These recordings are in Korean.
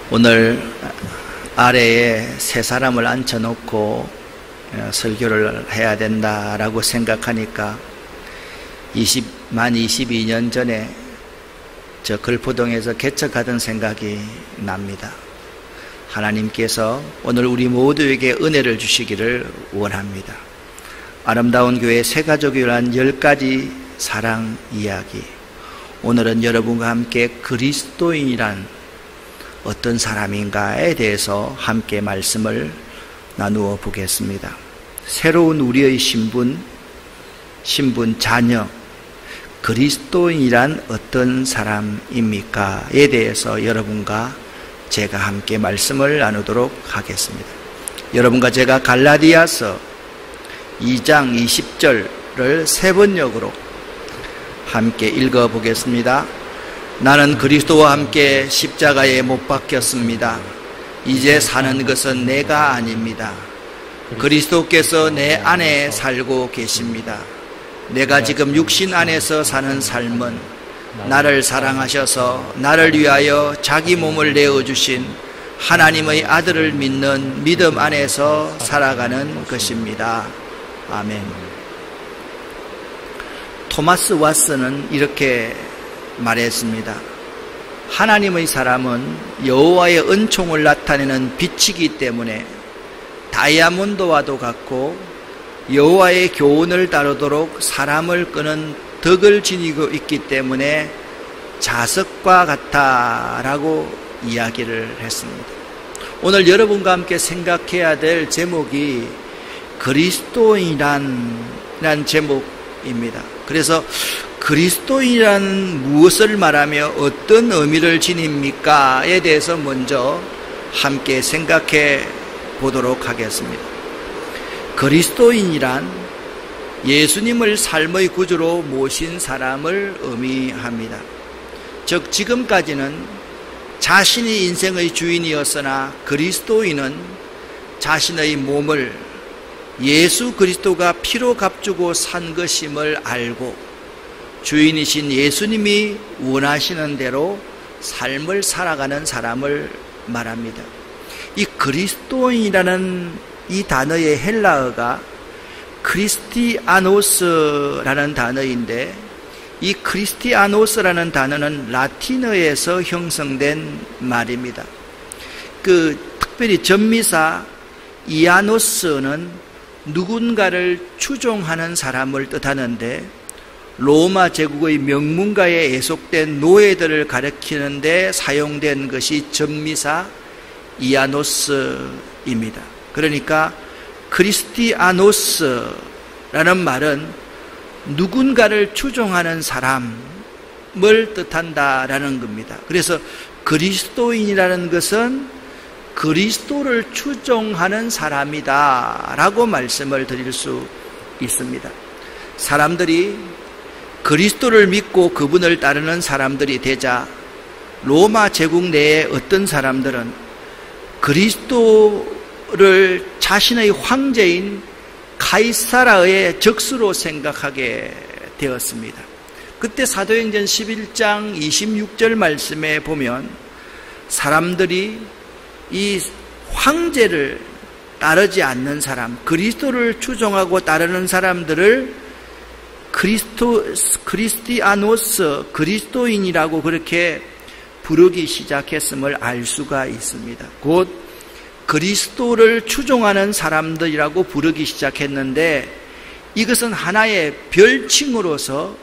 오늘 아래에 세 사람을 앉혀놓고 설교를 해야 된다라고 생각하니까 만 22년 전에 저 걸포동에서 개척하던 생각이 납니다. 하나님께서 오늘 우리 모두에게 은혜를 주시기를 원합니다. 아름다운 교회 새가족이란 10가지 사랑 이야기. 오늘은 여러분과 함께 그리스도인이란 어떤 사람인가에 대해서 함께 말씀을 나누어 보겠습니다. 새로운 우리의 신분 자녀, 그리스도인이란 어떤 사람입니까?에 대해서 여러분과 제가 함께 말씀을 나누도록 하겠습니다. 여러분과 제가 갈라디아서 2장 20절을 세 번역으로 함께 읽어보겠습니다. 나는 그리스도와 함께 십자가에 못 박혔습니다. 이제 사는 것은 내가 아닙니다. 그리스도께서 내 안에 살고 계십니다. 내가 지금 육신 안에서 사는 삶은 나를 사랑하셔서 나를 위하여 자기 몸을 내어주신 하나님의 아들을 믿는 믿음 안에서 살아가는 것입니다. 아멘. 토마스 왓슨은 이렇게 말했습니다. 하나님의 사람은 여호와의 은총을 나타내는 빛이기 때문에 다이아몬드와도 같고 여호와의 교훈을 다루도록 사람을 끄는 덕을 지니고 있기 때문에 자석과 같다라고 이야기를 했습니다. 오늘 여러분과 함께 생각해야 될 제목이 그리스도인이란 제목입니다. 그래서 그리스도인이란 무엇을 말하며 어떤 의미를 지닙니까?에 대해서 먼저 함께 생각해 보도록 하겠습니다. 그리스도인이란 예수님을 삶의 구주로 모신 사람을 의미합니다. 즉 지금까지는 자신이 인생의 주인이었으나 그리스도인은 자신의 몸을 예수 그리스도가 피로 값주고 산 것임을 알고 주인이신 예수님이 원하시는 대로 삶을 살아가는 사람을 말합니다. 이 그리스도인이라는 이 단어의 헬라어가 크리스티아노스라는 단어인데 이 크리스티아노스라는 단어는 라틴어에서 형성된 말입니다. 특별히 전미사 이아노스는 누군가를 추종하는 사람을 뜻하는데 로마 제국의 명문가에 애속된 노예들을 가리키는 데 사용된 것이 전미사 이아노스입니다. 그러니까 크리스티아노스라는 말은 누군가를 추종하는 사람을 뜻한다라는 겁니다. 그래서 그리스도인이라는 것은 그리스도를 추종하는 사람이다라고 말씀을 드릴 수 있습니다. 사람들이 그리스도를 믿고 그분을 따르는 사람들이 되자 로마 제국 내에 어떤 사람들은 그리스도를 자신의 황제인 카이사라의 적수로 생각하게 되었습니다. 그때 사도행전 11장 26절 말씀에 보면 사람들이 이 황제를 따르지 않는 사람, 그리스도를 추종하고 따르는 사람들을 크리스티아노스, 그리스도인이라고 그렇게 부르기 시작했음을 알 수가 있습니다. 곧 그리스도를 추종하는 사람들이라고 부르기 시작했는데 이것은 하나의 별칭으로서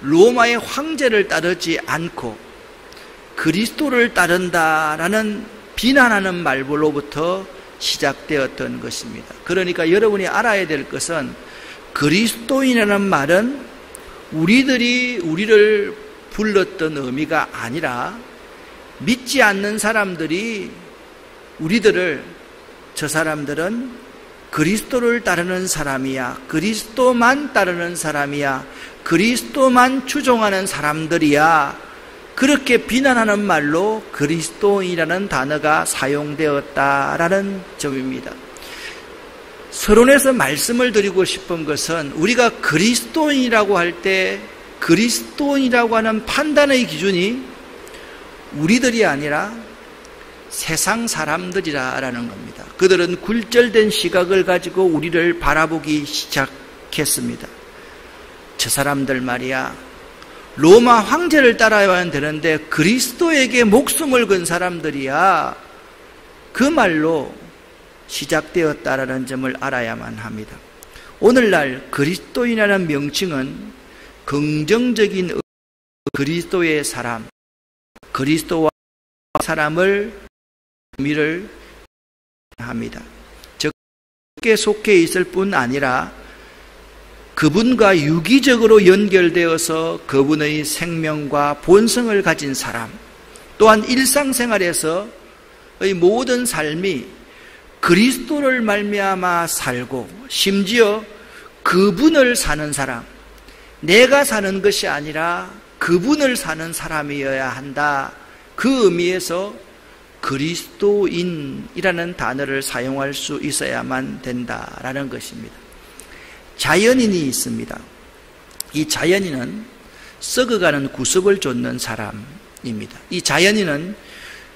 로마의 황제를 따르지 않고 그리스도를 따른다라는 비난하는 말로부터 시작되었던 것입니다. 그러니까 여러분이 알아야 될 것은 그리스도인이라는 말은 우리를 불렀던 의미가 아니라 믿지 않는 사람들이 우리들을 저 사람들은 그리스도를 따르는 사람이야, 그리스도만 따르는 사람이야, 그리스도만 추종하는 사람들이야, 그렇게 비난하는 말로 그리스도인이라는 단어가 사용되었다라는 점입니다. 서론에서 말씀을 드리고 싶은 것은 우리가 그리스도인이라고 할 때 그리스도인이라고 하는 판단의 기준이 우리들이 아니라 세상 사람들이라는 겁니다. 그들은 굴절된 시각을 가지고 우리를 바라보기 시작했습니다. 저 사람들 말이야, 로마 황제를 따라와야 되는데 그리스도에게 목숨을 건 사람들이야. 그 말로 시작되었다라는 점을 알아야만 합니다. 오늘날 그리스도인이라는 명칭은 긍정적인 그리스도의 사람, 그리스도와 사람을 의미를 합니다. 즉, 그에 속해 있을 뿐 아니라 그분과 유기적으로 연결되어서 그분의 생명과 본성을 가진 사람, 또한 일상생활에서의 모든 삶이 그리스도를 말미암아 살고 심지어 그분을 사는 사람, 내가 사는 것이 아니라 그분을 사는 사람이어야 한다. 그 의미에서 그리스도인이라는 단어를 사용할 수 있어야만 된다라는 것입니다. 자연인이 있습니다. 이 자연인은 썩어가는 구습을 좇는 사람입니다. 이 자연인은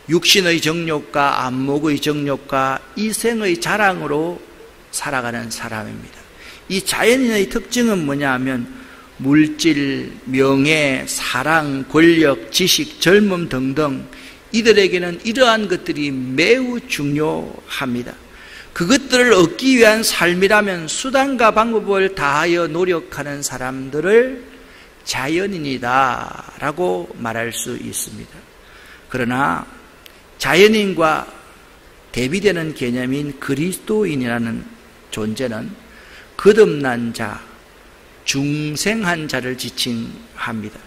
육신의 정욕과 안목의 정욕과 이생의 자랑으로 살아가는 사람입니다. 이 자연인의 특징은 뭐냐 하면 물질, 명예, 사랑, 권력, 지식, 젊음 등등 이들에게는 이러한 것들이 매우 중요합니다. 그것들을 얻기 위한 삶이라면 수단과 방법을 다하여 노력하는 사람들을 자연인이다라고 말할 수 있습니다. 그러나 자연인과 대비되는 개념인 그리스도인이라는 존재는 거듭난 자, 중생한 자를 지칭합니다.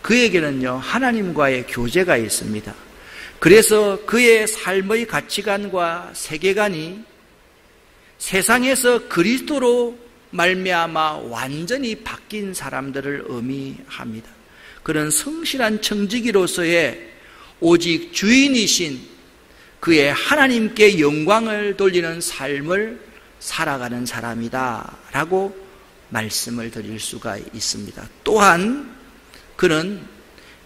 그에게는요, 하나님과의 교제가 있습니다. 그래서 그의 삶의 가치관과 세계관이 세상에서 그리스도로 말미암아 완전히 바뀐 사람들을 의미합니다. 그런 성실한 청지기로서의 오직 주인이신 그의 하나님께 영광을 돌리는 삶을 살아가는 사람이다 라고 말씀을 드릴 수가 있습니다. 또한 그는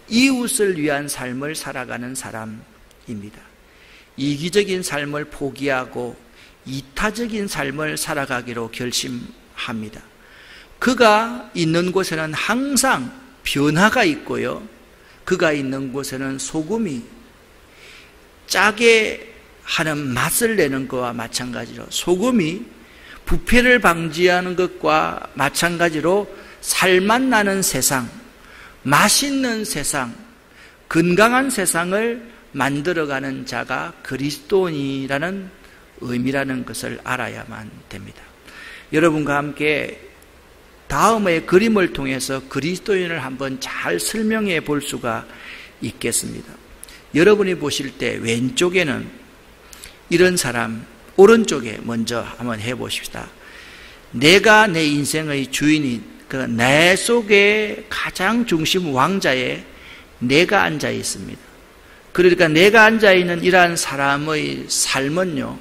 이웃을 위한 삶을 살아가는 사람입니다. 이기적인 삶을 포기하고 이타적인 삶을 살아가기로 결심합니다. 그가 있는 곳에는 항상 변화가 있고요, 그가 있는 곳에는 소금이 짜게 하는 맛을 내는 것과 마찬가지로 소금이 부패를 방지하는 것과 마찬가지로 살맛 나는 세상, 맛있는 세상, 건강한 세상을 만들어가는 자가 그리스도인이라는 의미라는 것을 알아야만 됩니다. 여러분과 함께 다음의 그림을 통해서 그리스도인을 한번 잘 설명해 볼 수가 있겠습니다. 여러분이 보실 때 왼쪽에는 이런 사람, 오른쪽에 먼저 한번 해보십시다. 내가 내 인생의 주인인 그 내 속에 가장 중심 왕자에 내가 앉아 있습니다. 그러니까 내가 앉아 있는 이러한 사람의 삶은요,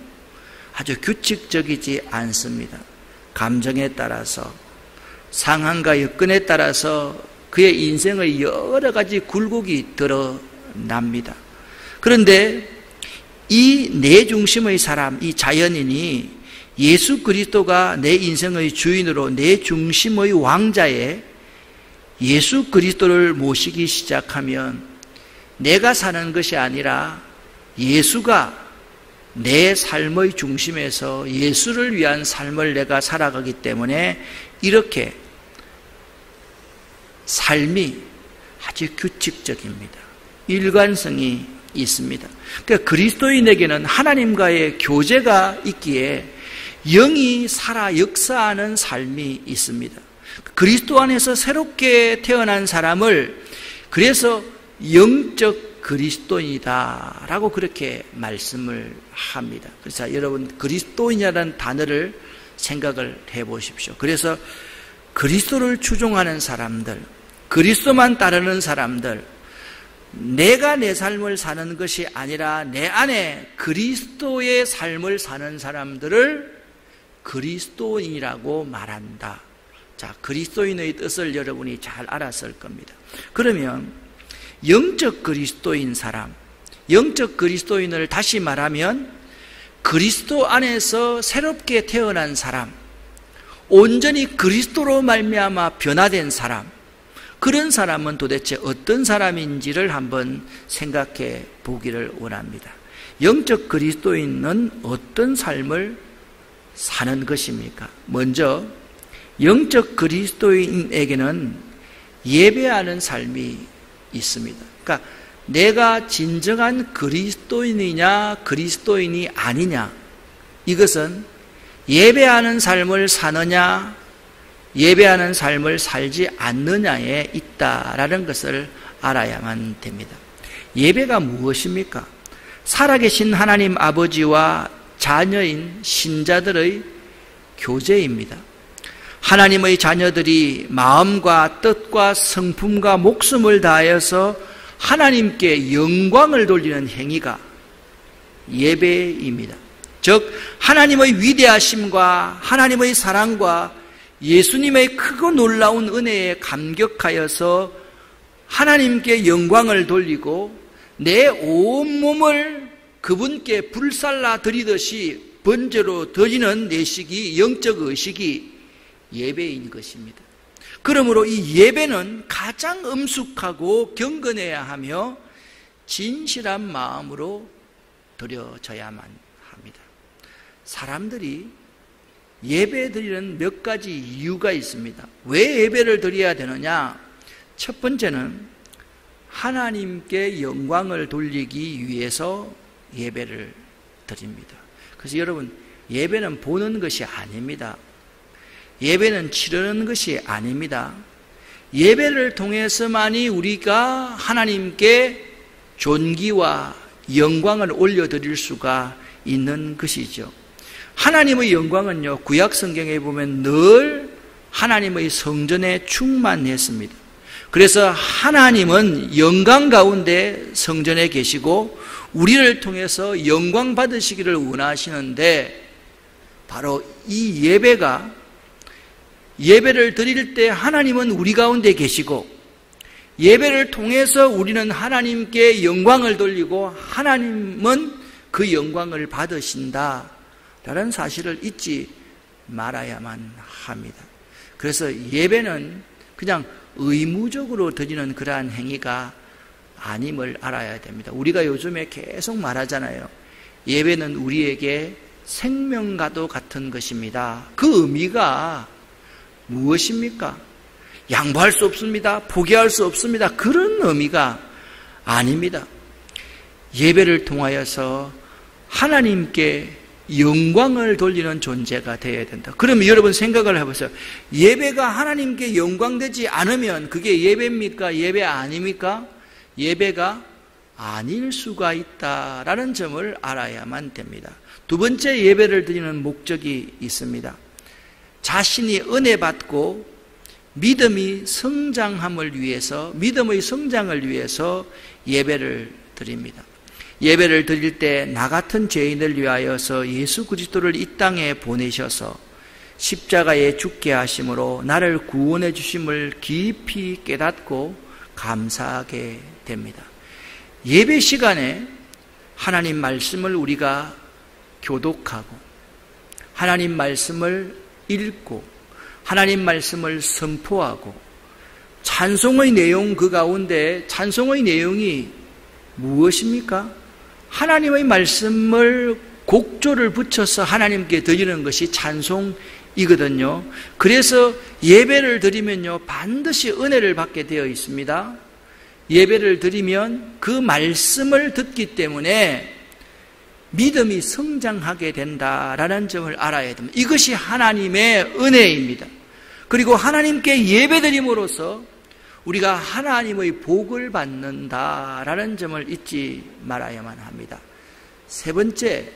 아주 규칙적이지 않습니다. 감정에 따라서, 상황과 여건에 따라서 그의 인생의 여러 가지 굴곡이 드러납니다. 그런데 이 내 중심의 사람, 이 자연인이 예수 그리스도가 내 인생의 주인으로 내 중심의 왕자에 예수 그리스도를 모시기 시작하면 내가 사는 것이 아니라 예수가 내 삶의 중심에서 예수를 위한 삶을 내가 살아가기 때문에 이렇게 삶이 아주 규칙적입니다. 일관성이 있습니다. 그러니까 그리스도인에게는 하나님과의 교제가 있기에 영이 살아 역사하는 삶이 있습니다. 그리스도 안에서 새롭게 태어난 사람을 그래서 영적 그리스도인이다라고 그렇게 말씀을 합니다. 그래서 여러분 그리스도인이라는 단어를 생각을 해보십시오. 그래서 그리스도를 추종하는 사람들, 그리스도만 따르는 사람들, 내가 내 삶을 사는 것이 아니라 내 안에 그리스도의 삶을 사는 사람들을 그리스도인이라고 말한다. 자, 그리스도인의 뜻을 여러분이 잘 알았을 겁니다. 그러면 영적 그리스도인 사람, 영적 그리스도인을 다시 말하면 그리스도 안에서 새롭게 태어난 사람, 온전히 그리스도로 말미암아 변화된 사람, 그런 사람은 도대체 어떤 사람인지를 한번 생각해 보기를 원합니다. 영적 그리스도인은 어떤 삶을 사는 것입니까? 먼저 영적 그리스도인에게는 예배하는 삶이 있습니다. 그러니까 내가 진정한 그리스도인이냐 그리스도인이 아니냐, 이것은 예배하는 삶을 사느냐 예배하는 삶을 살지 않느냐에 있다라는 것을 알아야만 됩니다. 예배가 무엇입니까? 살아계신 하나님 아버지와 자녀인 신자들의 교제입니다. 하나님의 자녀들이 마음과 뜻과 성품과 목숨을 다하여서 하나님께 영광을 돌리는 행위가 예배입니다. 즉 하나님의 위대하심과 하나님의 사랑과 예수님의 크고 놀라운 은혜에 감격하여서 하나님께 영광을 돌리고 내 온몸을 그분께 불살라 드리듯이 번제로 드리는 내식이, 영적 의식이 예배인 것입니다. 그러므로 이 예배는 가장 엄숙하고 경건해야 하며 진실한 마음으로 드려져야만 합니다. 사람들이 예배 드리는 몇 가지 이유가 있습니다. 왜 예배를 드려야 되느냐? 첫 번째는 하나님께 영광을 돌리기 위해서 예배를 드립니다. 그래서 여러분, 예배는 보는 것이 아닙니다. 예배는 치르는 것이 아닙니다. 예배를 통해서만이 우리가 하나님께 존귀와 영광을 올려드릴 수가 있는 것이죠. 하나님의 영광은요, 구약 성경에 보면 늘 하나님의 성전에 충만했습니다. 그래서 하나님은 영광 가운데 성전에 계시고 우리를 통해서 영광 받으시기를 원하시는데, 바로 이 예배를 드릴 때 하나님은 우리 가운데 계시고 예배를 통해서 우리는 하나님께 영광을 돌리고 하나님은 그 영광을 받으신다라는 사실을 잊지 말아야만 합니다. 그래서 예배는 그냥 의무적으로 드리는 그러한 행위가 아님을 알아야 됩니다. 우리가 요즘에 계속 말하잖아요. 예배는 우리에게 생명과도 같은 것입니다. 그 의미가 무엇입니까? 양보할 수 없습니다. 포기할 수 없습니다. 그런 의미가 아닙니다. 예배를 통하여서 하나님께 영광을 돌리는 존재가 되어야 된다. 그러면 여러분 생각을 해보세요. 예배가 하나님께 영광되지 않으면 그게 예배입니까? 예배 아닙니까? 예배가 아닐 수가 있다라는 점을 알아야만 됩니다. 두 번째 예배를 드리는 목적이 있습니다. 자신이 은혜 받고 믿음의 성장을 위해서 예배를 드립니다. 예배를 드릴 때 나 같은 죄인을 위하여서 예수 그리스도를 이 땅에 보내셔서 십자가에 죽게 하심으로 나를 구원해 주심을 깊이 깨닫고 감사하게 됩니다. 예배 시간에 하나님 말씀을 우리가 교독하고 하나님 말씀을 읽고 하나님 말씀을 선포하고 찬송의 내용, 그 가운데 찬송의 내용이 무엇입니까? 하나님의 말씀을 곡조를 붙여서 하나님께 드리는 것이 찬송이거든요. 그래서 예배를 드리면요, 반드시 은혜를 받게 되어 있습니다. 예배를 드리면 그 말씀을 듣기 때문에 믿음이 성장하게 된다라는 점을 알아야 됩니다. 이것이 하나님의 은혜입니다. 그리고 하나님께 예배드림으로써 우리가 하나님의 복을 받는다라는 점을 잊지 말아야만 합니다. 세 번째,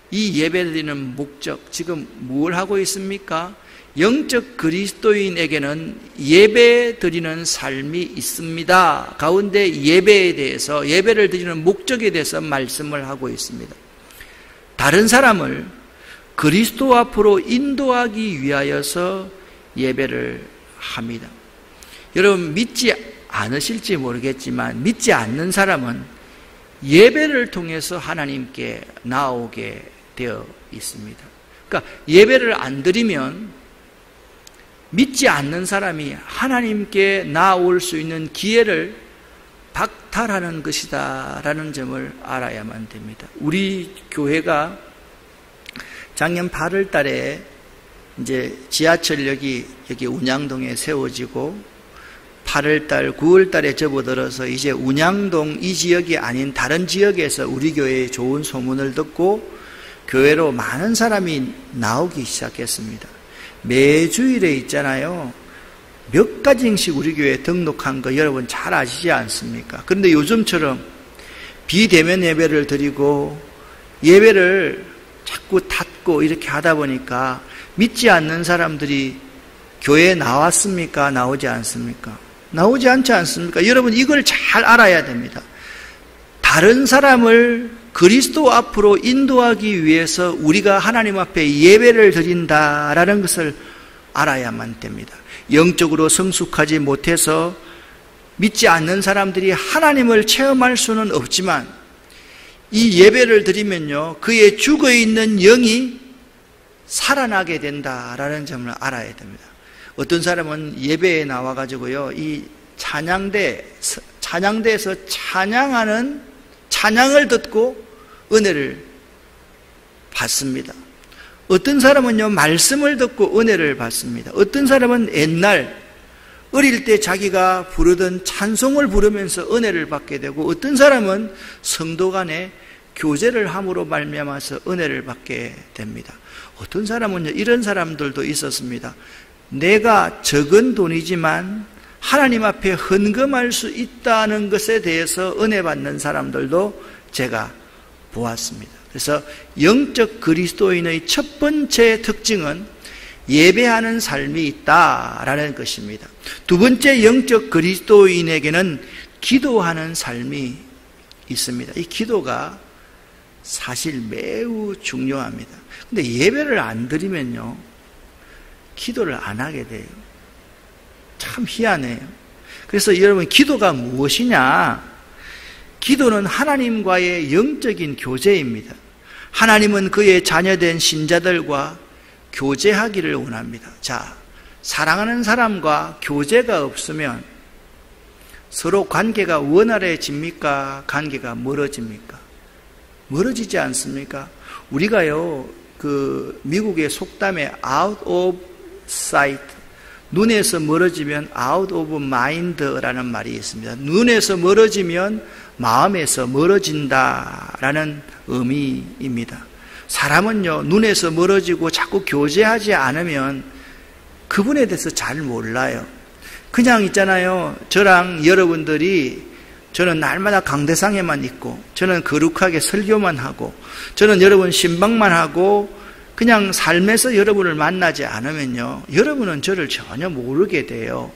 이 예배드리는 목적, 지금 뭘 하고 있습니까? 영적 그리스도인에게는 예배드리는 삶이 있습니다. 가운데 예배에 대해서, 예배를 드리는 목적에 대해서 말씀을 하고 있습니다. 다른 사람을 그리스도 앞으로 인도하기 위하여서 예배를 합니다. 여러분, 믿지 않으실지 모르겠지만 믿지 않는 사람은 예배를 통해서 하나님께 나오게 되어 있습니다. 그러니까 예배를 안 드리면 믿지 않는 사람이 하나님께 나올 수 있는 기회를 박탈하는 것이다 라는 점을 알아야만 됩니다. 우리 교회가 작년 8월 달에 이제 지하철역이 여기 운양동에 세워지고 8월 달, 9월 달에 접어들어서 이제 운양동 이 지역이 아닌 다른 지역에서 우리 교회의 좋은 소문을 듣고 교회로 많은 사람이 나오기 시작했습니다. 매주일에 있잖아요. 몇 가지씩 우리 교회에 등록한 거 여러분 잘 아시지 않습니까? 그런데 요즘처럼 비대면 예배를 드리고 예배를 자꾸 닫고 이렇게 하다 보니까 믿지 않는 사람들이 교회에 나왔습니까? 나오지 않습니까? 나오지 않지 않습니까? 여러분 이걸 잘 알아야 됩니다. 다른 사람을 그리스도 앞으로 인도하기 위해서 우리가 하나님 앞에 예배를 드린다라는 것을 알아야만 됩니다. 영적으로 성숙하지 못해서 믿지 않는 사람들이 하나님을 체험할 수는 없지만 이 예배를 드리면요, 그의 죽어있는 영이 살아나게 된다라는 점을 알아야 됩니다. 어떤 사람은 예배에 나와가지고요, 이 찬양대에서 찬양을 듣고 은혜를 받습니다. 어떤 사람은요, 말씀을 듣고 은혜를 받습니다. 어떤 사람은 옛날 어릴 때 자기가 부르던 찬송을 부르면서 은혜를 받게 되고, 어떤 사람은 성도 간에 교제를 함으로 말미암아서 은혜를 받게 됩니다. 어떤 사람은요, 이런 사람들도 있었습니다. 내가 적은 돈이지만 하나님 앞에 헌금할 수 있다는 것에 대해서 은혜 받는 사람들도 제가 보았습니다. 그래서 영적 그리스도인의 첫 번째 특징은 예배하는 삶이 있다라는 것입니다. 두 번째 영적 그리스도인에게는 기도하는 삶이 있습니다. 이 기도가 사실 매우 중요합니다. 근데 예배를 안 드리면요, 기도를 안 하게 돼요. 참 희한해요. 그래서 여러분, 기도가 무엇이냐? 기도는 하나님과의 영적인 교제입니다. 하나님은 그의 자녀된 신자들과 교제하기를 원합니다. 자, 사랑하는 사람과 교제가 없으면 서로 관계가 원활해집니까? 관계가 멀어집니까? 멀어지지 않습니까? 우리가요, 미국의 속담에 out of sight, 눈에서 멀어지면 out of mind라는 말이 있습니다. 눈에서 멀어지면 마음에서 멀어진다라는 의미입니다. 사람은요, 눈에서 멀어지고 자꾸 교제하지 않으면 그분에 대해서 잘 몰라요. 그냥 있잖아요, 저랑 여러분들이, 저는 날마다 강대상에만 있고, 저는 거룩하게 설교만 하고, 저는 여러분 신방만 하고, 그냥 삶에서 여러분을 만나지 않으면요, 여러분은 저를 전혀 모르게 돼요.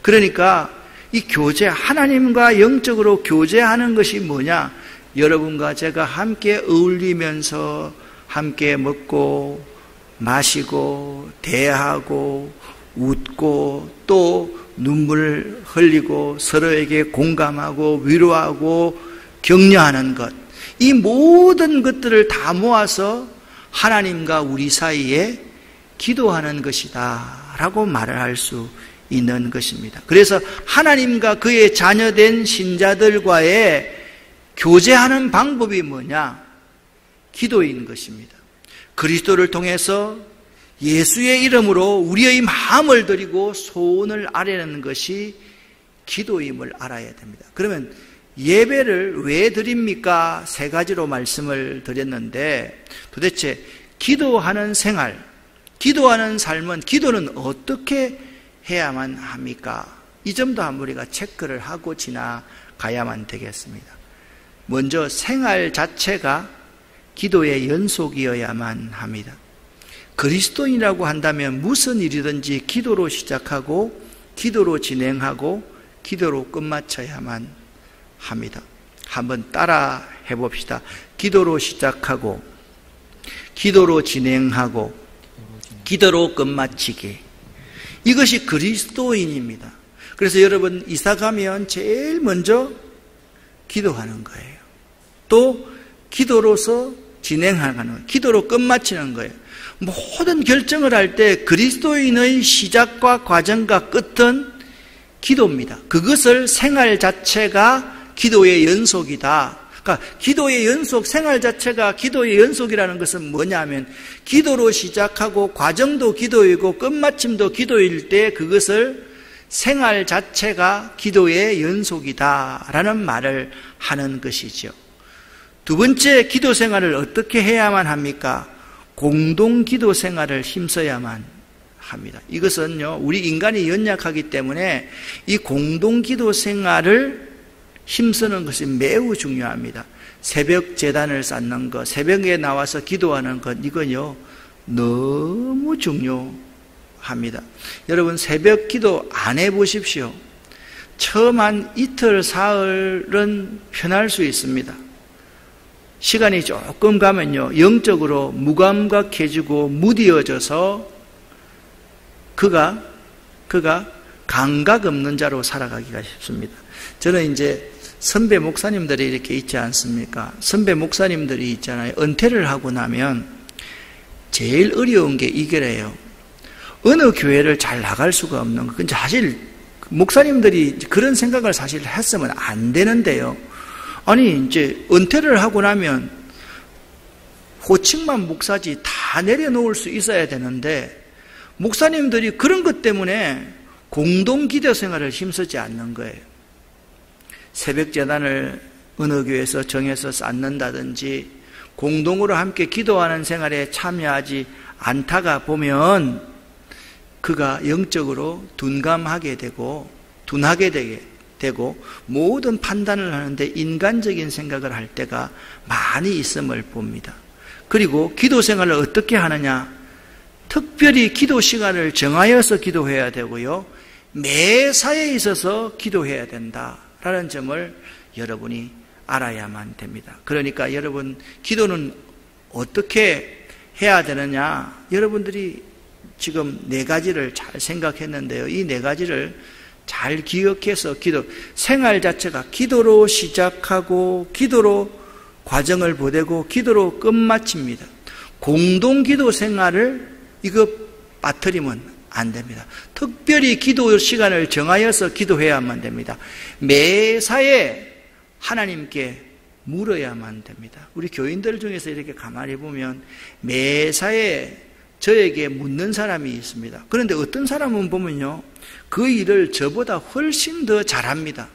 그러니까 이 교제, 하나님과 영적으로 교제하는 것이 뭐냐? 여러분과 제가 함께 어울리면서 함께 먹고 마시고 대하고 웃고 또 눈물을 흘리고 서로에게 공감하고 위로하고 격려하는 것, 이 모든 것들을 다 모아서 하나님과 우리 사이에 기도하는 것이다 라고 말을 할 수 있는 것입니다. 그래서 하나님과 그의 자녀된 신자들과의 교제하는 방법이 뭐냐? 기도인 것입니다. 그리스도를 통해서 예수의 이름으로 우리의 마음을 드리고 소원을 아뢰는 것이 기도임을 알아야 됩니다. 그러면 예배를 왜 드립니까? 세 가지로 말씀을 드렸는데, 도대체 기도하는 생활, 기도하는 삶은, 기도는 어떻게 해야만 합니까? 이 점도 한번 우리가 체크를 하고 지나가야만 되겠습니다. 먼저 생활 자체가 기도의 연속이어야만 합니다. 그리스도인이라고 한다면 무슨 일이든지 기도로 시작하고 기도로 진행하고 기도로 끝마쳐야만 합니다. 한번 따라 해봅시다. 기도로 시작하고 기도로 진행하고 기도로 끝마치기. 이것이 그리스도인입니다. 그래서 여러분 이사 가면 제일 먼저 기도하는 거예요. 것도 기도로서 진행하는 거예요. 기도로 끝마치는 거예요. 모든 결정을 할 때 그리스도인의 시작과 과정과 끝은 기도입니다. 그것을 생활 자체가 기도의 연속이다. 그러니까 기도의 연속, 생활 자체가 기도의 연속이라는 것은 뭐냐면 기도로 시작하고 과정도 기도이고 끝마침도 기도일 때 그것을 생활 자체가 기도의 연속이다라는 말을 하는 것이죠. 두 번째, 기도 생활을 어떻게 해야만 합니까? 공동 기도 생활을 힘써야만 합니다. 이것은요, 우리 인간이 연약하기 때문에 이 공동 기도 생활을 힘쓰는 것이 매우 중요합니다. 새벽 제단을 쌓는 것, 새벽에 나와서 기도하는 것, 이건요, 너무 중요합니다. 여러분, 새벽 기도 안 해보십시오. 처음 한 이틀, 사흘은 편할 수 있습니다. 시간이 조금 가면요, 영적으로 무감각해지고 무디어져서 그가 감각 없는 자로 살아가기가 쉽습니다. 저는 이제 선배 목사님들이 이렇게 있지 않습니까? 선배 목사님들이 있잖아요. 은퇴를 하고 나면 제일 어려운 게 이거래요. 어느 교회를 잘 나갈 수가 없는 거. 근데 사실 목사님들이 그런 생각을 사실 했으면 안 되는데요. 아니, 이제 은퇴를 하고 나면 호칭만 목사지 다 내려놓을 수 있어야 되는데 목사님들이 그런 것 때문에 공동 기도 생활을 힘쓰지 않는 거예요. 새벽 제단을 어느 교회에서 정해서 쌓는다든지 공동으로 함께 기도하는 생활에 참여하지 않다가 보면 그가 영적으로 둔감하게 되고 둔하게 되고 모든 판단을 하는데 인간적인 생각을 할 때가 많이 있음을 봅니다. 그리고 기도 생활을 어떻게 하느냐? 특별히 기도 시간을 정하여서 기도해야 되고요. 매사에 있어서 기도해야 된다라는 점을 여러분이 알아야만 됩니다. 그러니까 여러분, 기도는 어떻게 해야 되느냐? 여러분들이 지금 4가지를 잘 생각했는데요. 이 4가지를 잘 기억해서 생활 자체가 기도로 시작하고 기도로 과정을 보내고 기도로 끝마칩니다. 공동 기도 생활을 이거 빠뜨리면 안 됩니다. 특별히 기도 시간을 정하여서 기도해야만 됩니다. 매사에 하나님께 물어야만 됩니다. 우리 교인들 중에서 이렇게 가만히 보면 매사에 저에게 묻는 사람이 있습니다. 그런데 어떤 사람은 보면요, 그 일을 저보다 훨씬 더 잘합니다.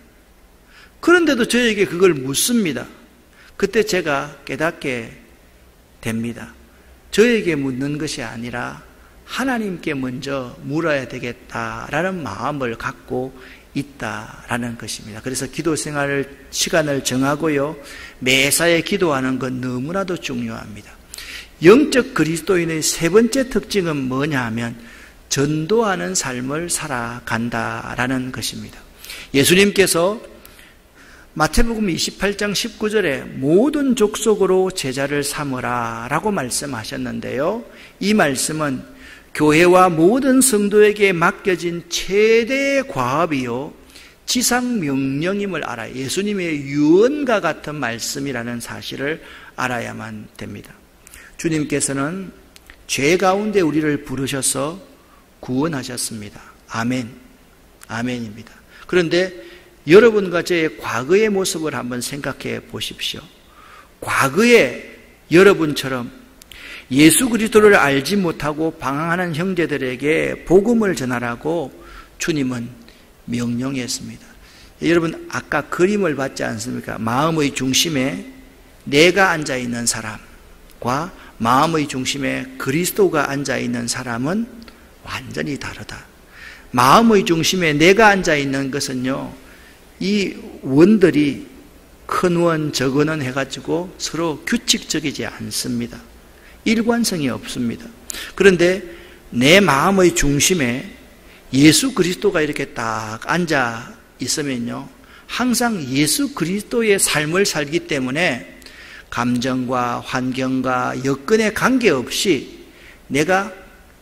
그런데도 저에게 그걸 묻습니다. 그때 제가 깨닫게 됩니다. 저에게 묻는 것이 아니라 하나님께 먼저 물어야 되겠다라는 마음을 갖고 있다라는 것입니다. 그래서 기도 생활을 시간을 정하고요, 매사에 기도하는 건 너무나도 중요합니다. 영적 그리스도인의 3번째 특징은 뭐냐 하면 전도하는 삶을 살아간다라는 것입니다. 예수님께서 마태복음 28장 19절에 모든 족속으로 제자를 삼으라 라고 말씀하셨는데요. 이 말씀은 교회와 모든 성도에게 맡겨진 최대의 과업이요, 지상 명령임을 알아야, 예수님의 유언과 같은 말씀이라는 사실을 알아야만 됩니다. 주님께서는 죄 가운데 우리를 부르셔서 구원하셨습니다. 아멘. 아멘입니다. 그런데 여러분과 저의 과거의 모습을 한번 생각해 보십시오. 과거에 여러분처럼 예수 그리스도를 알지 못하고 방황하는 형제들에게 복음을 전하라고 주님은 명령했습니다. 여러분, 아까 그림을 봤지 않습니까? 마음의 중심에 내가 앉아있는 사람과 마음의 중심에 그리스도가 앉아있는 사람은 완전히 다르다. 마음의 중심에 내가 앉아있는 것은요, 이 원들이 큰 원, 적은 해가지고 서로 규칙적이지 않습니다. 일관성이 없습니다. 그런데 내 마음의 중심에 예수 그리스도가 이렇게 딱 앉아 있으면요, 항상 예수 그리스도의 삶을 살기 때문에 감정과 환경과 여건에 관계없이 내가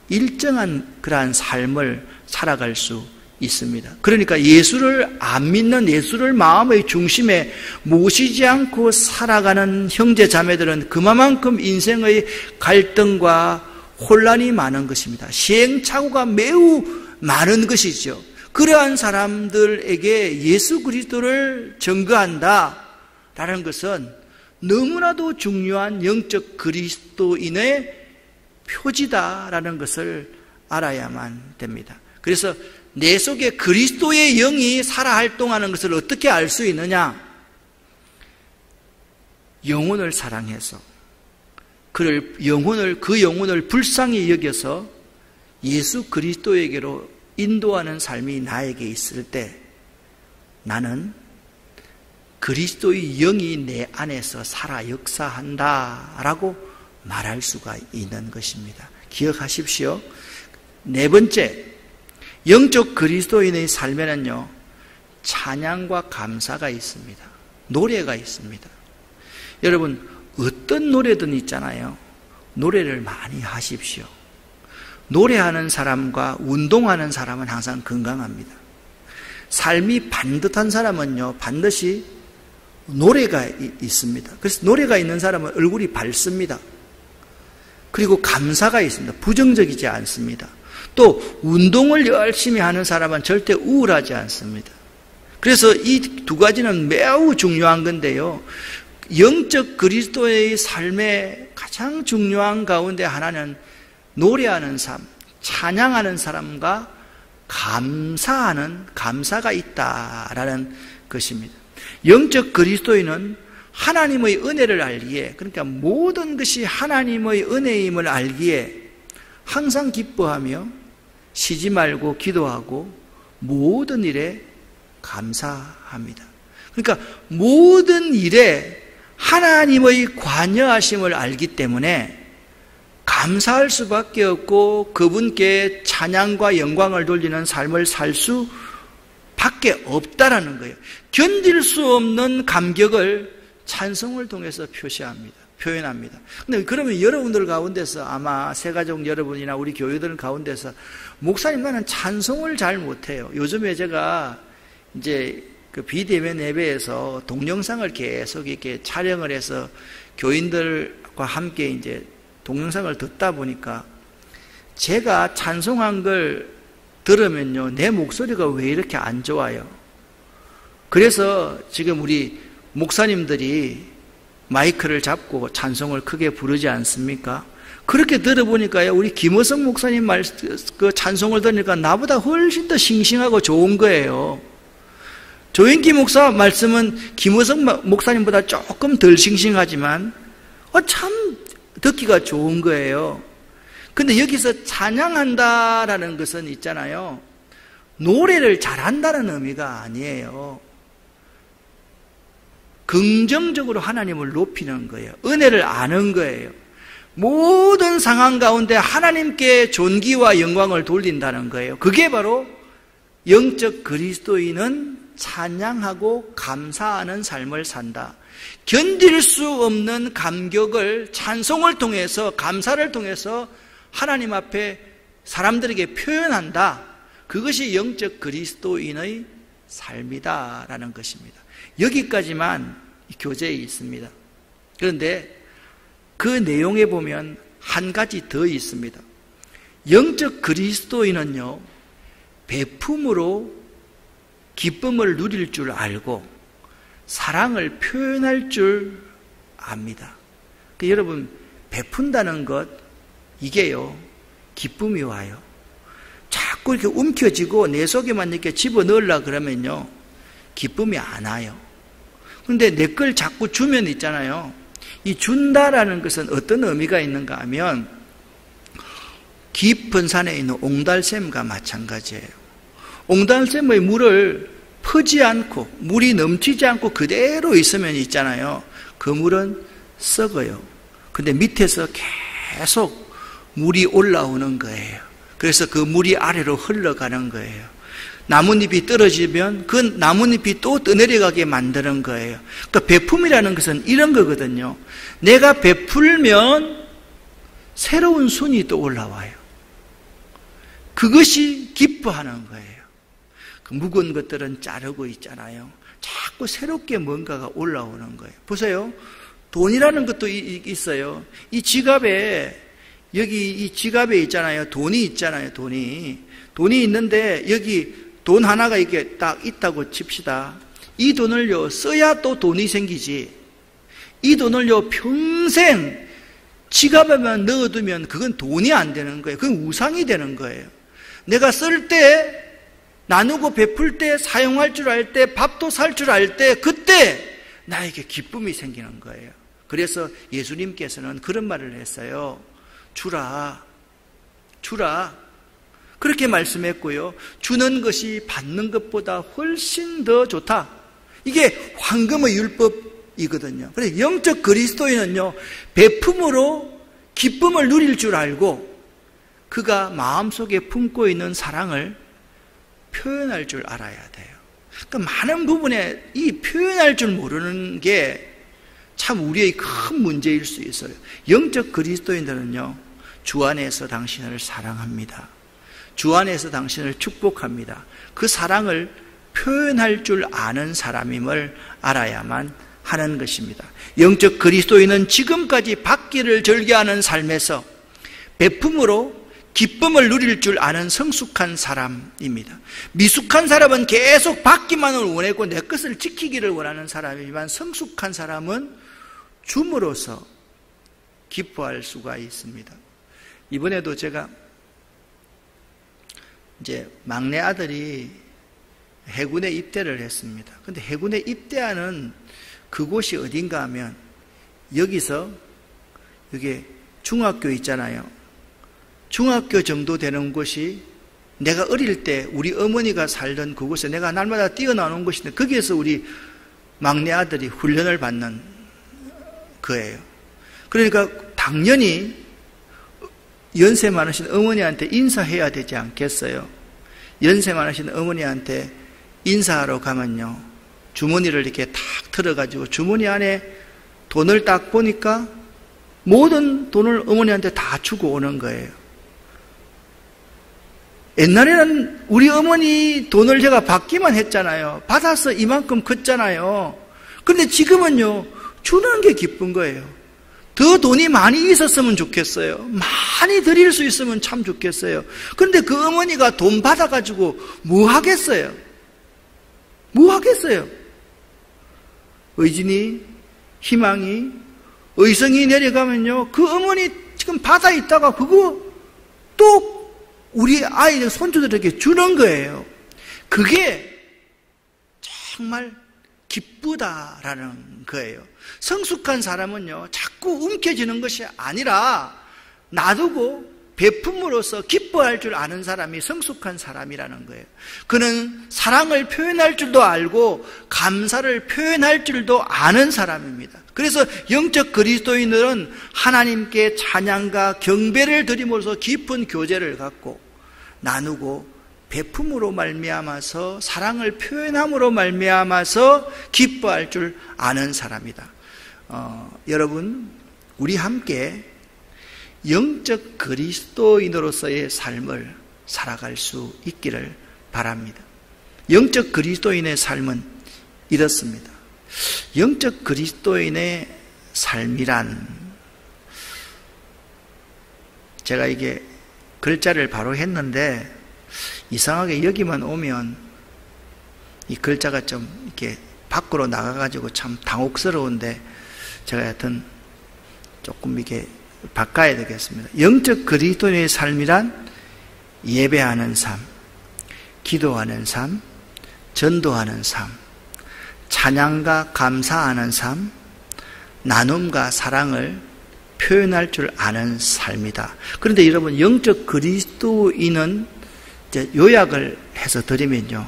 일정한 그러한 삶을 살아갈 수 있습니다. 그러니까 예수를 안 믿는, 예수를 마음의 중심에 모시지 않고 살아가는 형제 자매들은 그만큼 인생의 갈등과 혼란이 많은 것입니다. 시행착오가 매우 많은 것이죠. 그러한 사람들에게 예수 그리스도를 전거한다라는 것은 너무나도 중요한 영적 그리스도인의 표지다라는 것을 알아야만 됩니다. 그래서 내 속에 그리스도의 영이 살아 활동하는 것을 어떻게 알 수 있느냐? 영혼을 사랑해서 그 영혼을 불쌍히 여겨서 예수 그리스도에게로 인도하는 삶이 나에게 있을 때 나는 그리스도의 영이 내 안에서 살아 역사한다라고 말할 수가 있는 것입니다. 기억하십시오. 네 번째, 영적 그리스도인의 삶에는요, 찬양과 감사가 있습니다. 노래가 있습니다. 여러분, 어떤 노래든 있잖아요. 노래를 많이 하십시오. 노래하는 사람과 운동하는 사람은 항상 건강합니다. 삶이 반듯한 사람은요, 반드시 노래가 있습니다. 그래서 노래가 있는 사람은 얼굴이 밝습니다. 그리고 감사가 있습니다. 부정적이지 않습니다. 또 운동을 열심히 하는 사람은 절대 우울하지 않습니다. 그래서 이 두 가지는 매우 중요한 건데요. 영적 그리스도의 삶의 가장 중요한 가운데 하나는 노래하는 삶, 찬양하는 사람과 감사가 있다라는 것입니다. 영적 그리스도인은 하나님의 은혜를 알기에, 그러니까 모든 것이 하나님의 은혜임을 알기에 항상 기뻐하며 쉬지 말고 기도하고 모든 일에 감사합니다. 그러니까 모든 일에 하나님의 관여하심을 알기 때문에 감사할 수밖에 없고 그분께 찬양과 영광을 돌리는 삶을 살 수밖에 없다라는 거예요. 견딜 수 없는 감격을 찬송을 통해서 표현합니다. 근데 그러면 여러분들 가운데서 아마 새가족 여러분이나 우리 교회들 가운데서 목사님 나는 찬송을 잘 못해요. 요즘에 제가 이제 그 비대면 예배에서 동영상을 계속 이렇게 촬영을 해서 교인들과 함께 이제 동영상을 듣다 보니까 제가 찬송한 걸 들으면요, 내 목소리가 왜 이렇게 안 좋아요? 그래서 지금 우리 목사님들이 마이크를 잡고 찬송을 크게 부르지 않습니까? 그렇게 들어보니까요, 우리 김어성 목사님 그 찬송을 들으니까 나보다 훨씬 더 싱싱하고 좋은 거예요. 조인기 목사 말씀은 김어성 목사님보다 조금 덜 싱싱하지만 참 듣기가 좋은 거예요. 근데 여기서 찬양한다라는 것은 있잖아요, 노래를 잘한다는 의미가 아니에요. 긍정적으로 하나님을 높이는 거예요. 은혜를 아는 거예요. 모든 상황 가운데 하나님께 존귀와 영광을 돌린다는 거예요. 그게 바로 영적 그리스도인은 찬양하고 감사하는 삶을 산다. 견딜 수 없는 감격을 찬송을 통해서, 감사를 통해서 하나님 앞에 사람들에게 표현한다. 그것이 영적 그리스도인의 삶이다라는 것입니다. 여기까지만 교재에 있습니다. 그런데 그 내용에 보면 한 가지 더 있습니다. 영적 그리스도인은요, 베품으로 기쁨을 누릴 줄 알고 사랑을 표현할 줄 압니다. 그러니까 여러분, 베푼다는 것, 이게요, 기쁨이 와요. 자꾸 이렇게 움켜쥐고 내 속에만 이렇게 집어넣으려고 그러면요, 기쁨이 안 와요. 그런데 내 걸 자꾸 주면 있잖아요, 이 준다라는 것은 어떤 의미가 있는가 하면 깊은 산에 있는 옹달샘과 마찬가지예요. 옹달샘의 물을 퍼지 않고 물이 넘치지 않고 그대로 있으면 있잖아요, 그 물은 썩어요. 근데 밑에서 계속 물이 올라오는 거예요. 그래서 그 물이 아래로 흘러가는 거예요. 나뭇잎이 떨어지면 그 나뭇잎이 또 떠내려가게 만드는 거예요. 그러니까 베품이라는 것은 이런 거거든요. 내가 베풀면 새로운 순이 또 올라와요. 그것이 기뻐하는 거예요. 그 묵은 것들은 자르고 있잖아요. 자꾸 새롭게 뭔가가 올라오는 거예요. 보세요. 돈이라는 것도 있어요. 이 지갑에, 여기 이 지갑에 있잖아요. 돈이 있잖아요. 돈이 있는데 여기 돈 하나가 이렇게 딱 있다고 칩시다. 이 돈을요, 써야 또 돈이 생기지. 이 돈을요, 평생 지갑에만 넣어두면 그건 돈이 안 되는 거예요. 그건 우상이 되는 거예요. 내가 쓸 때, 나누고 베풀 때, 사용할 줄 알 때, 밥도 살 줄 알 때, 그때 나에게 기쁨이 생기는 거예요. 그래서 예수님께서는 그런 말을 했어요. 주라. 그렇게 말씀했고요. 주는 것이 받는 것보다 훨씬 더 좋다. 이게 황금의 율법이거든요. 그래서 영적 그리스도인은요, 베품으로 기쁨을 누릴 줄 알고 그가 마음속에 품고 있는 사랑을 표현할 줄 알아야 돼요. 그러니까 많은 부분에 이 표현할 줄 모르는 게 참 우리의 큰 문제일 수 있어요. 영적 그리스도인들은요, 주 안에서 당신을 사랑합니다. 주 안에서 당신을 축복합니다. 그 사랑을 표현할 줄 아는 사람임을 알아야만 하는 것입니다. 영적 그리스도인은 지금까지 받기를 즐겨하는 삶에서 베품으로 기쁨을 누릴 줄 아는 성숙한 사람입니다. 미숙한 사람은 계속 받기만을 원하고 내 것을 지키기를 원하는 사람이지만 성숙한 사람은 줌으로써 기뻐할 수가 있습니다. 이번에도 제가 이제 막내 아들이 해군에 입대를 했습니다. 근데 해군에 입대하는 그곳이 어딘가 하면 여기서 여기 중학교 있잖아요. 중학교 정도 되는 곳이 내가 어릴 때 우리 어머니가 살던 그곳에 내가 날마다 뛰어나오는 곳인데 거기에서 우리 막내 아들이 훈련을 받는 거예요. 그러니까 당연히 연세 많으신 어머니한테 인사해야 되지 않겠어요? 연세 많으신 어머니한테 인사하러 가면요, 주머니를 이렇게 탁 틀어가지고 주머니 안에 돈을 딱 보니까 모든 돈을 어머니한테 다 주고 오는 거예요. 옛날에는 우리 어머니 돈을 제가 받기만 했잖아요. 받아서 이만큼 컸잖아요. 그런데 지금은요, 주는 게 기쁜 거예요. 더 돈이 많이 있었으면 좋겠어요. 많이 드릴 수 있으면 참 좋겠어요. 그런데 그 어머니가 돈 받아가지고 뭐 하겠어요? 뭐 하겠어요? 의진이, 희망이, 의성이 내려가면요, 그 어머니 지금 받아 있다가 그거 또 우리 아이들, 손주들에게 주는 거예요. 그게 정말 기쁘다라는 거예요. 성숙한 사람은요, 자꾸 움켜쥐는 것이 아니라 놔두고 베품으로써 기뻐할 줄 아는 사람이 성숙한 사람이라는 거예요. 그는 사랑을 표현할 줄도 알고 감사를 표현할 줄도 아는 사람입니다. 그래서 영적 그리스도인들은 하나님께 찬양과 경배를 드림으로써 깊은 교제를 갖고 나누고 베품으로 말미암아서 사랑을 표현함으로 말미암아서 기뻐할 줄 아는 사람이다. 여러분, 우리 함께 영적 그리스도인으로서의 삶을 살아갈 수 있기를 바랍니다. 영적 그리스도인의 삶은 이렇습니다. 영적 그리스도인의 삶이란, 제가 이게 글자를 바로 했는데 이상하게 여기만 오면 이 글자가 좀 이렇게 밖으로 나가가지고 참 당혹스러운데 제가 하여튼 조금 이렇게 바꿔야 되겠습니다. 영적 그리스도인의 삶이란 예배하는 삶, 기도하는 삶, 전도하는 삶, 찬양과 감사하는 삶, 나눔과 사랑을 표현할 줄 아는 삶이다. 그런데 여러분, 영적 그리스도인은 이제 요약을 해서 드리면요,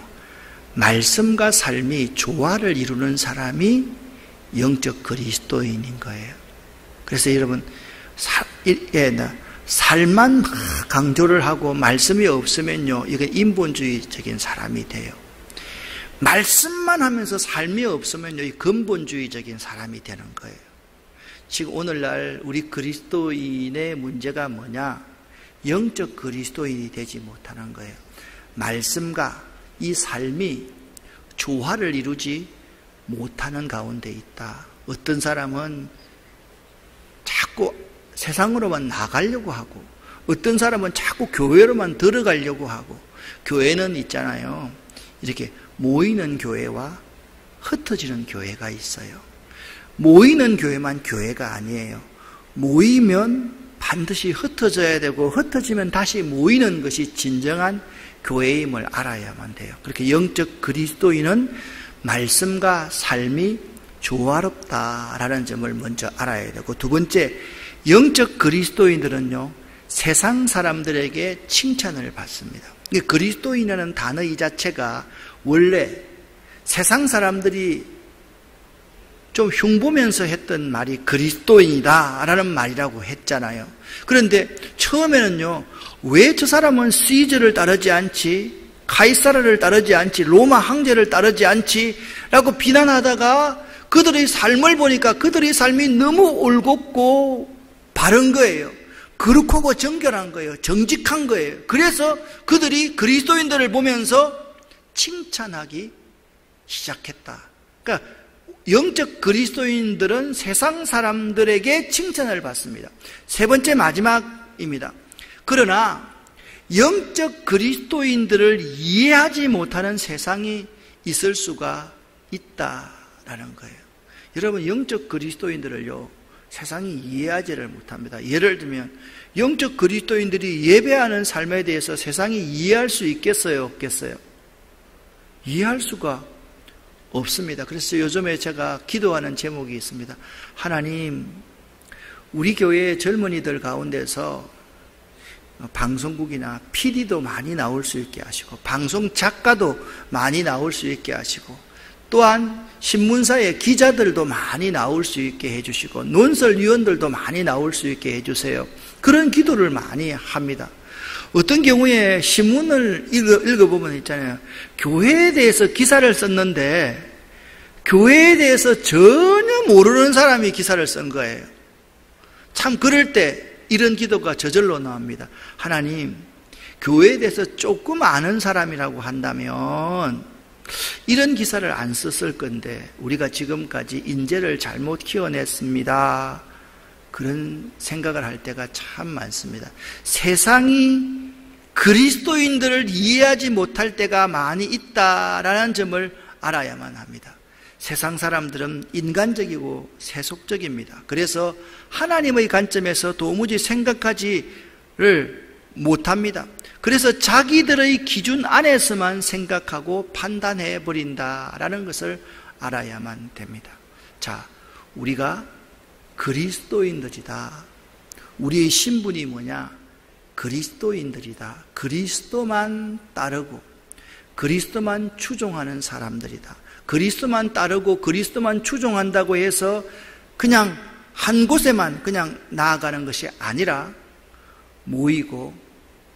말씀과 삶이 조화를 이루는 사람이 영적 그리스도인인 거예요. 그래서 여러분, 삶만 강조를 하고 말씀이 없으면요, 이건 인본주의적인 사람이 돼요. 말씀만 하면서 삶이 없으면요, 이 근본주의적인 사람이 되는 거예요. 지금 오늘날 우리 그리스도인의 문제가 뭐냐? 영적 그리스도인이 되지 못하는 거예요. 말씀과 이 삶이 조화를 이루지 못하는 가운데 있다. 어떤 사람은 자꾸 세상으로만 나가려고 하고, 어떤 사람은 자꾸 교회로만 들어가려고 하고, 교회는 있잖아요, 이렇게 모이는 교회와 흩어지는 교회가 있어요. 모이는 교회만 교회가 아니에요. 모이면 반드시 흩어져야 되고, 흩어지면 다시 모이는 것이 진정한 교회임을 알아야만 돼요. 그렇게 영적 그리스도인은 말씀과 삶이 조화롭다라는 점을 먼저 알아야 되고, 두 번째, 영적 그리스도인들은요, 세상 사람들에게 칭찬을 받습니다. 그리스도인이라는 단어 이 자체가 원래 세상 사람들이 좀 흉보면서 했던 말이 그리스도인이다라는 말이라고 했잖아요. 그런데 처음에는요, 왜 저 사람은 시저를 따르지 않지, 카이사르를 따르지 않지, 로마 황제를 따르지 않지 라고 비난하다가 그들의 삶을 보니까 그들의 삶이 너무 올곧고 바른 거예요. 거룩하고 정결한 거예요. 정직한 거예요. 그래서 그들이 그리스도인들을 보면서 칭찬하기 시작했다. 그러니까 영적 그리스도인들은 세상 사람들에게 칭찬을 받습니다. 세 번째, 마지막입니다. 그러나 영적 그리스도인들을 이해하지 못하는 세상이 있을 수가 있다라는 거예요. 여러분, 영적 그리스도인들을요, 세상이 이해하지를 못합니다. 예를 들면 영적 그리스도인들이 예배하는 삶에 대해서 세상이 이해할 수 있겠어요, 없겠어요? 이해할 수가 없습니다. 그래서 요즘에 제가 기도하는 제목이 있습니다. 하나님, 우리 교회 젊은이들 가운데서 방송국이나 PD도 많이 나올 수 있게 하시고, 방송 작가도 많이 나올 수 있게 하시고, 또한 신문사의 기자들도 많이 나올 수 있게 해주시고, 논설위원들도 많이 나올 수 있게 해주세요. 그런 기도를 많이 합니다. 어떤 경우에 신문을 읽어보면 있잖아요, 교회에 대해서 기사를 썼는데 교회에 대해서 전혀 모르는 사람이 기사를 쓴 거예요. 참 그럴 때 이런 기도가 저절로 나옵니다. 하나님, 교회에 대해서 조금 아는 사람이라고 한다면 이런 기사를 안 썼을 건데 우리가 지금까지 인재를 잘못 키워냈습니다. 그런 생각을 할 때가 참 많습니다. 세상이 그리스도인들을 이해하지 못할 때가 많이 있다라는 점을 알아야만 합니다. 세상 사람들은 인간적이고 세속적입니다. 그래서 하나님의 관점에서 도무지 생각하지를 못합니다. 그래서 자기들의 기준 안에서만 생각하고 판단해 버린다라는 것을 알아야만 됩니다. 자, 우리가 그리스도인들이다. 우리의 신분이 뭐냐? 그리스도인들이다. 그리스도만 따르고 그리스도만 추종하는 사람들이다. 그리스도만 따르고 그리스도만 추종한다고 해서 그냥 한 곳에만 그냥 나아가는 것이 아니라 모이고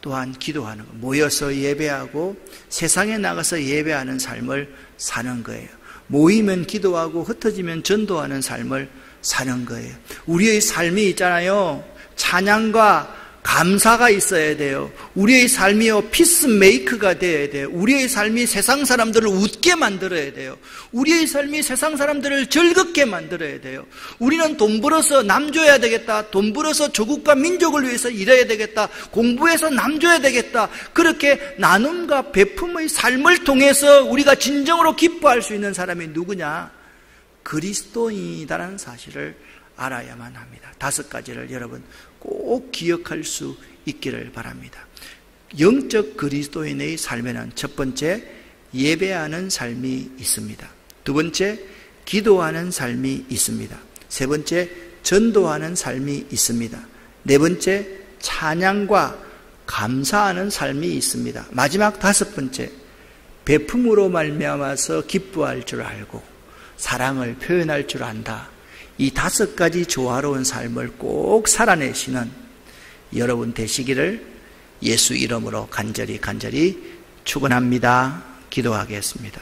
또한 기도하는 것, 모여서 예배하고 세상에 나가서 예배하는 삶을 사는 거예요. 모이면 기도하고 흩어지면 전도하는 삶을 사는 거예요. 우리의 삶이 있잖아요, 찬양과 감사가 있어야 돼요. 우리의 삶이요, 피스메이커가 되어야 돼요. 우리의 삶이 세상 사람들을 웃게 만들어야 돼요. 우리의 삶이 세상 사람들을 즐겁게 만들어야 돼요. 우리는 돈 벌어서 남 줘야 되겠다, 돈 벌어서 조국과 민족을 위해서 일해야 되겠다, 공부해서 남 줘야 되겠다, 그렇게 나눔과 베품의 삶을 통해서 우리가 진정으로 기뻐할 수 있는 사람이 누구냐? 그리스도인이다라는 사실을 알아야만 합니다. 5가지를 여러분 꼭 기억할 수 있기를 바랍니다. 영적 그리스도인의 삶에는 첫 번째, 예배하는 삶이 있습니다. 두 번째, 기도하는 삶이 있습니다. 세 번째, 전도하는 삶이 있습니다. 네 번째, 찬양과 감사하는 삶이 있습니다. 마지막 5번째, 베품으로 말미암아서 기뻐할 줄 알고 사랑을 표현할 줄 안다. 이 5가지 조화로운 삶을 꼭 살아내시는 여러분 되시기를 예수 이름으로 간절히 축원합니다. 기도하겠습니다.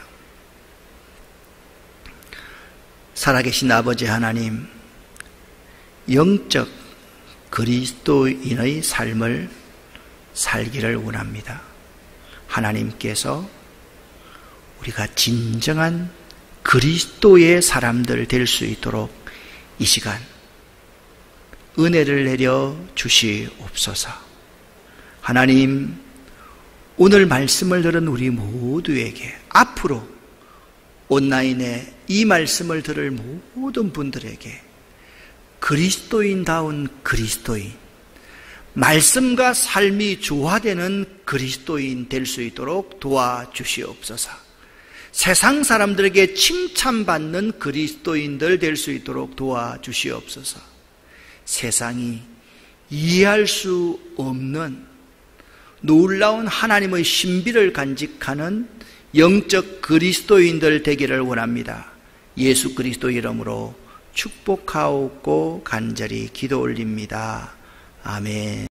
살아계신 아버지 하나님, 영적 그리스도인의 삶을 살기를 원합니다. 하나님께서 우리가 진정한 그리스도의 사람들 될 수 있도록 이 시간 은혜를 내려 주시옵소서. 하나님, 오늘 말씀을 들은 우리 모두에게 앞으로 온라인에 이 말씀을 들을 모든 분들에게 그리스도인다운 그리스도인, 말씀과 삶이 조화되는 그리스도인 될 수 있도록 도와주시옵소서. 세상 사람들에게 칭찬받는 그리스도인들 될 수 있도록 도와주시옵소서. 세상이 이해할 수 없는 놀라운 하나님의 신비를 간직하는 영적 그리스도인들 되기를 원합니다. 예수 그리스도 이름으로 축복하옵고 간절히 기도 올립니다. 아멘.